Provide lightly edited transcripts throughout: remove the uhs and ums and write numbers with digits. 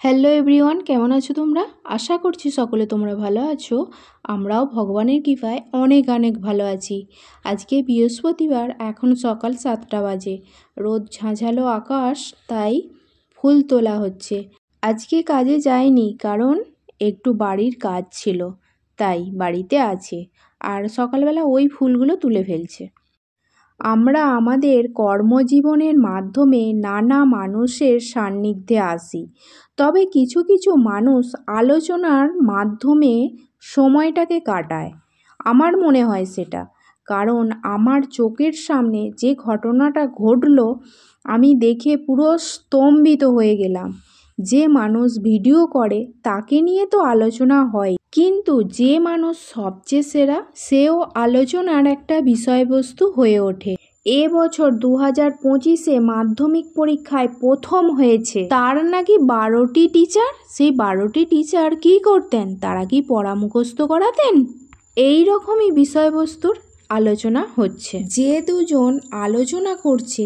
Hello everyone, কেমন আছো তোমরা? আশা করছি সকলে তোমরা ভালো আছো। আমরাও ভগবানের কৃপায় অনেক অনেক ভালো আছি। আজকে বৃহস্পতিবার, এখন সকাল 7টা বাজে। রোদ ঝাঁঝালো আকাশ, তাই ফুল তোলা হচ্ছে। আজকে কাজে যায়নি কারণ একটু বাড়ির কাজ ছিল, তাই বাড়িতে আছে। আর সকালবেলা ওই ফুলগুলো তুলে ফেলছে। আমরা আমাদের কর্মজীবনের মাধ্যমে নানা মানুষের সান্নিধ্যে আসি, তবে কিছু কিছু মানুষ আলোচনার মাধ্যমে সময়টাকে কাটায়। আমার মনে হয় সেটা, কারণ আমার চোখের সামনে যে ঘটনাটা ঘটলো আমি দেখে পুরো স্তম্ভিত হয়ে গেলাম। যে মানুষ ভিডিও করে তাকে নিয়ে তো আলোচনা হয়, কিন্তু যে মানুষ সবচেয়ে সেরা সেও আলোচনার একটা বিষয়বস্তু হয়ে ওঠে। এবছর 2025-এ মাধ্যমিক পরীক্ষায় প্রথম হয়েছে, তার নাকি 12টি টিচার। সেই 12টি টিচার কী করতেন? তারা কি পড়া মুখস্থ করাতেন? এই রকমই বিষয়বস্তুর আলোচনা হচ্ছে। যে দুজন আলোচনা করছে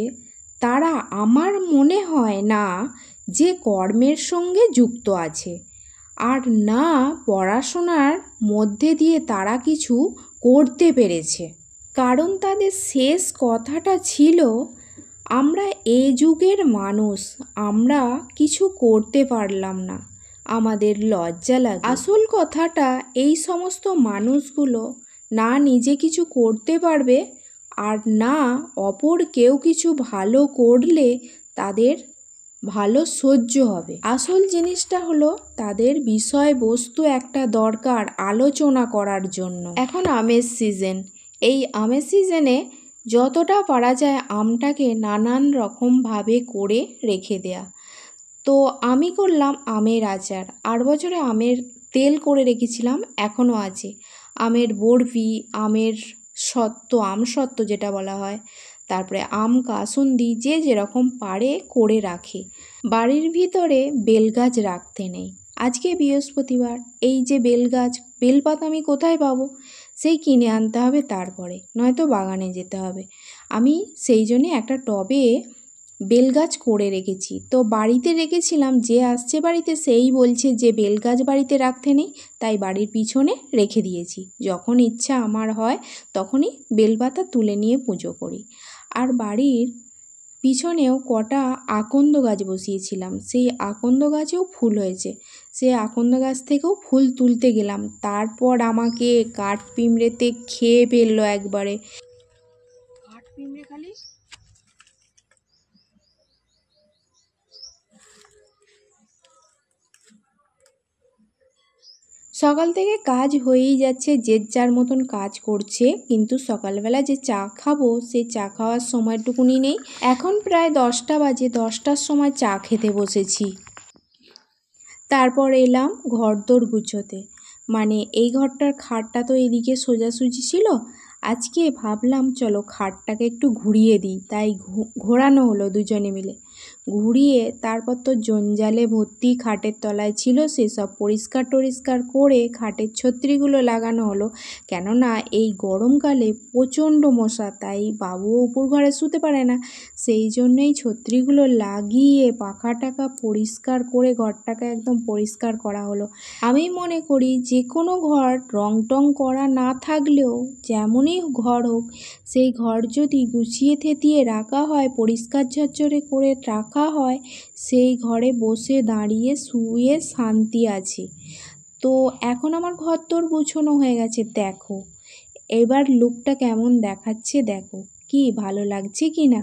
তারা আমার মনে হয় না যে কর্মের সঙ্গে যুক্ত আছে, আর না পড়াশোনার মধ্যে দিয়ে তারা কিছু করতে পেরেছে। কারণ তাদের শেষ কথাটা ছিল, আমরা এ যুগের মানুষ, আমরা কিছু করতে পারলাম না, আমাদের লজ্জা লাগে। আসল কথাটা, এই সমস্ত মানুষগুলো না নিজে কিছু করতে পারবে, আর না অপর কেউ কিছু ভালো করলে তাদের ভালো সহ্য হবে। আসল জিনিসটা হলো তাদের বিষয়বস্তু একটা দরকার আলোচনা করার জন্য। এখন আমের সিজন, এই আমের সিজনে যতটা পারা যায় আমটাকে নানান রকমভাবে করে রেখে দেয়া। তো আমি করলাম আমের আচার, আর বছরে আমের তেল করে রেখেছিলাম, এখনও আছে। আমের বরফি, আমের সত্ত্ব, আম সত্ত্ব যেটা বলা হয়, তারপরে আম কাসুন্দি, যে যেরকম পারে করে রাখে। বাড়ির ভিতরে বেলগাছ রাখতে নেই। আজকে বৃহস্পতিবার, এই যে বেলগাছ, বেলপাতা আমি কোথায় পাবো? সেই কিনে আনতে হবে, তারপরে নয়তো বাগানে যেতে হবে। আমি সেই জন্যে একটা টবে বেলগাছ করে রেখেছি। তো বাড়িতে রেখেছিলাম, যে আসছে বাড়িতে সেই বলছে যে বেলগাছ বাড়িতে রাখতে নেই, তাই বাড়ির পিছনে রেখে দিয়েছি। যখন ইচ্ছা আমার হয় তখনই বেলপাতা তুলে নিয়ে পুজো করি। আর বাড়ির পিছনেও কটা আকন্দ গাছ বসিয়েছিলাম, সেই আকন্দ গাছেও ফুল হয়েছে। সেই আকন্দ গাছ থেকেও ফুল তুলতে গেলাম, তারপর আমাকে কাঠ পিঁমড়েতে খেয়ে ফেললো একবারে। কাঠ পিঁমড়ে খালি সকাল থেকে কাজ হয়েই যাচ্ছে, যে যার মতন কাজ করছে, কিন্তু সকালবেলা যে চা খাবো সেই চা খাওয়ার সময়টুকুনি নেই। এখন প্রায় 10টা বাজে, 10টার সময় চা খেতে বসেছি। তারপর এলাম ঘরদোর গুছোতে, মানে এই ঘরটার খাটটা তো এদিকে সোজাসুজি ছিল। আজকে ভাবলাম চলো খাটটাকে একটু ঘুরিয়ে দিই, তাই ঘোরানো হলো দুজনে মিলে। ঘুরিয়ে তারপর তো জঞ্জালে ভর্তি খাটের তলায় ছিল, সেসব পরিষ্কার টরিষ্কার করে খাটের ছত্রিগুলো লাগানো হলো। কেননা এই গরমকালে প্রচণ্ড মশা, তাই বাবুও উপর ঘরে শুতে পারে না। সেই জন্যই ছত্রিগুলো লাগিয়ে পাখা টাকা পরিষ্কার করে ঘরটাকে একদম পরিষ্কার করা হলো। আমি মনে করি যে কোনো ঘর রং টং করা না থাকলেও যেমনই ঘর হোক, সেই ঘর যদি গুছিয়ে থেতিয়ে রাখা হয়, পরিষ্কার ঝরঝরে করে রাখা হয়, সেই ঘরে বসে দাঁড়িয়ে শুয়ে শান্তি আছে। তো এখন আমার ঘর তোর গুছোনো হয়ে গেছে, দেখো এবার লুকটা কেমন দেখাচ্ছে, দেখো কি ভালো লাগছে কি না।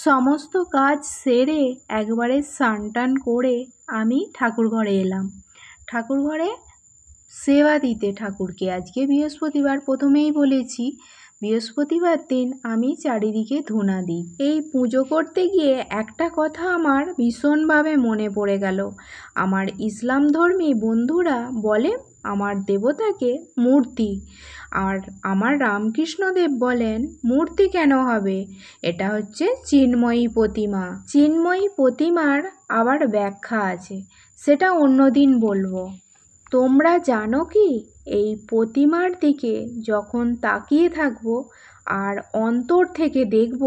সমস্ত কাজ সেরে একবারে স্নান টান করে আমি ঠাকুর ঘরে এলাম। ঠাকুর ঘরে সেবা দিতে ঠাকুরকে। আজকে বৃহস্পতিবার, প্রথমেই বলেছি বৃহস্পতিবার দিন আমি চারিদিকে ধূনা দিই। এই পুজো করতে গিয়ে একটা কথা আমার ভীষণভাবে মনে পড়ে গেল। আমার ইসলাম ধর্মী বন্ধুরা বলে আমার দেবতাকে মূর্তি। আর আমার রামকৃষ্ণদেব বলেন মূর্তি কেন হবে, এটা হচ্ছে চিন্ময়ী প্রতিমা। চিন্ময়ী প্রতিমার আবার ব্যাখ্যা আছে, সেটা অন্যদিন বলবো। তোমরা জানো কি, এই প্রতিমার দিকে যখন তাকিয়ে থাকবো আর অন্তর থেকে দেখব,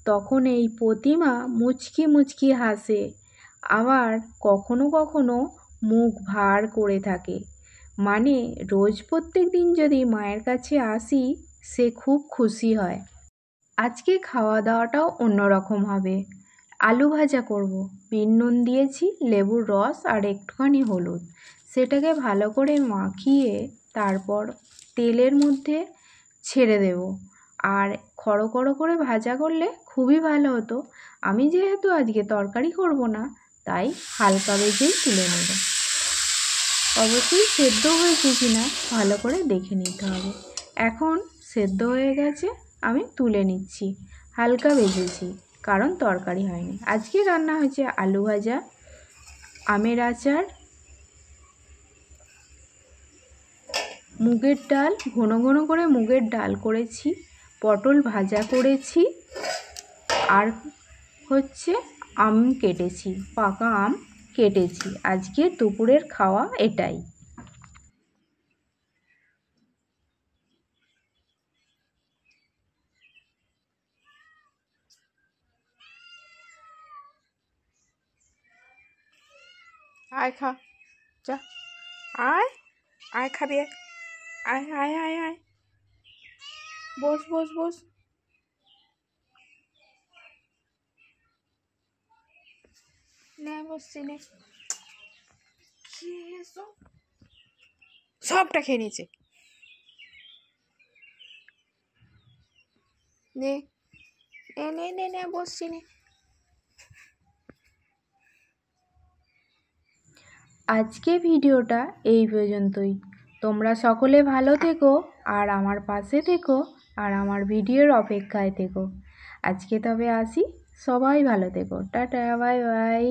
তখন এই প্রতিমা মুচকি মুচকি হাসে, আবার কখনো কখনো মুখ ভার করে থাকে। মানে রোজ প্রত্যেক দিন যদি মায়ের কাছে আসি, সে খুব খুশি হয়। আজকে খাওয়া দাওয়াটাও অন্যরকম হবে। আলু ভাজা করব, বিন নুন দিয়েছি, লেবুর রস আর একটুখানি হলুদ, সেটাকে ভালো করে মাখিয়ে তারপর তেলের মধ্যে ছেড়ে দেব। আর খড়ো খড়ো করে ভাজা করলে খুবই ভালো হতো। আমি যেহেতু আজকে তরকারি করব না, তাই হালকা ভেজেই তুলে নেব। অবশ্যই সেদ্ধ হয়েছে কিনা ভালো করে দেখে নিতে হবে। এখন সেদ্ধ হয়ে গেছে, আমি তুলে নিচ্ছি। হালকা ভেজেছি কারণ তরকারি হয়নি। আজকে রান্না হয়েছে আলু ভাজা, আমের আচার, মুগের ডাল, ঘন ঘন করে মুগের ডাল করেছি, পটল ভাজা করেছি, আর হচ্ছে আম কেটেছি, পাকা আম কেটেছি। আজকে দুপুরের খাওয়া এটাই। আয় খা, যা, আয় আয় খাবি, আয় আয় আয় আয়, বস বস বস, নে বসছি নে। সবটা খেয়ে নিয়েছে, নে নে নে নে নে বসছি নে। আজকে ভিডিওটা এই পর্যন্তই। তোমরা সকলে ভালো থেকো আর আমার পাশে থেকো আর আমার ভিডিওর অপেক্ষায় থেকো। আজকে তবে আসি, সবাই ভালো থেকো, টাটা, বাই বাই।